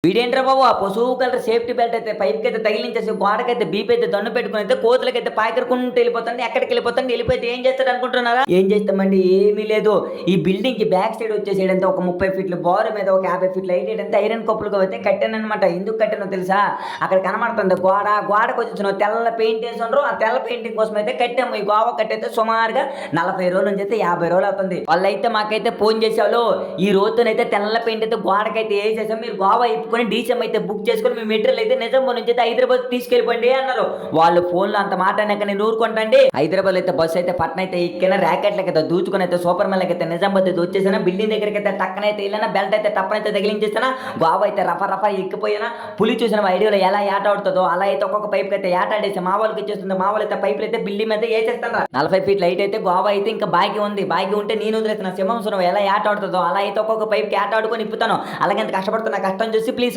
వీడేంట్రా బాబు ఆ పసుపు colour safety belt అయితే పైప్కి అయితే తగిలించేసి గోడకైతే బీప్ అయితే దన్ను పెట్టుకుని అయితే కోతులకైతే పాకరుకుంటూ వెళ్ళిపోతుంది. ఎక్కడికి వెళ్ళిపోతే ఏం చేస్తాడు అనుకుంటున్నారా? ఏం చేస్తామండి, ఏమీ లేదు. ఈ బిల్డింగ్ కి బ్యాక్ సైడ్ వచ్చేసేయడంతో ఒక 30 ఫీట్ల బారు మీద ఒక 50 ఫీట్ల హైట్ అయితే ఐరన్ కప్పులుగా అయితే కట్టానమాట. ఎందుకు కట్టానో తెలుసా? అక్కడ కనబడుతుంది గోడకు వచ్చేసిన తెల్ల పెయింట్ వేసుండ్రు. ఆ తెల్ల పెయింటింగ్ కోసం అయితే కట్టాము. ఈ గోవ కట్టయితే సుమారుగా 40 రోజుల నుంచి అయితే 50 రోజులు అవుతుంది. వాళ్ళైతే మాకైతే ఫోన్ చేసేవాళ్ళు, ఈ రోజునైతే తెల్ల పెయింట్ అయితే గోడకైతే వేసేసాం, మీరు గోవా ఇప్పుకొని డీసీఎం అయితే బుక్ చేసుకొని మీ మెటీరియల్ అయితే నిజామాబాద్ నుంచి అయితే హైదరాబాద్ తీసుకెళ్ళిపోండి అన్నారు. వాళ్ళు ఫోన్లో అంత మాట అన్నాక నేను ఊరుకుంటాండి. హైదరాబాద్ అయితే బస్సు అయితే పట్న అయితే ఎక్కిన ర్యాకెట్లకి అయితే దూచుకుని అయితే సూపర్ మెల్ అయితే నిజామాబాద్ అయితే వచ్చేసానా. బిల్డింగ్ దగ్గరికి అయితే టక్కనైతే వెళ్ళినా, బెల్ట్ అయితే టప్పనైతే తగిలించేసానా. గోవా అయితే రఫా ఎక్కిపోయినా. పులి చూసిన ఐడియోలో ఎలా ఏట ఆడుతుందో అలా అయితే ఒక్కొక్క పైప్ అయితే ఏట ఆడేసి మా వాళ్ళకి ఇచ్చేస్తుంది. మా వాళ్ళు అయితే పైపులు అయితే బిల్డింగ్ మీద వేసేస్తాను. 40 ఫీట్ల హైట్ అయితే గోవా అయితే ఇంకా బాగి ఉంది. బాగి ఉంటే నేను వదిలేసిన సింహంసురం ఎలా ఏట ఆడుతుందో అలా అయితే ఒక్కొక్క పైప్ ఏట ఆడుకొని ఇప్పుతాను. అలాగే ఎంత కష్టపడుతున్నా కష్టం చూసి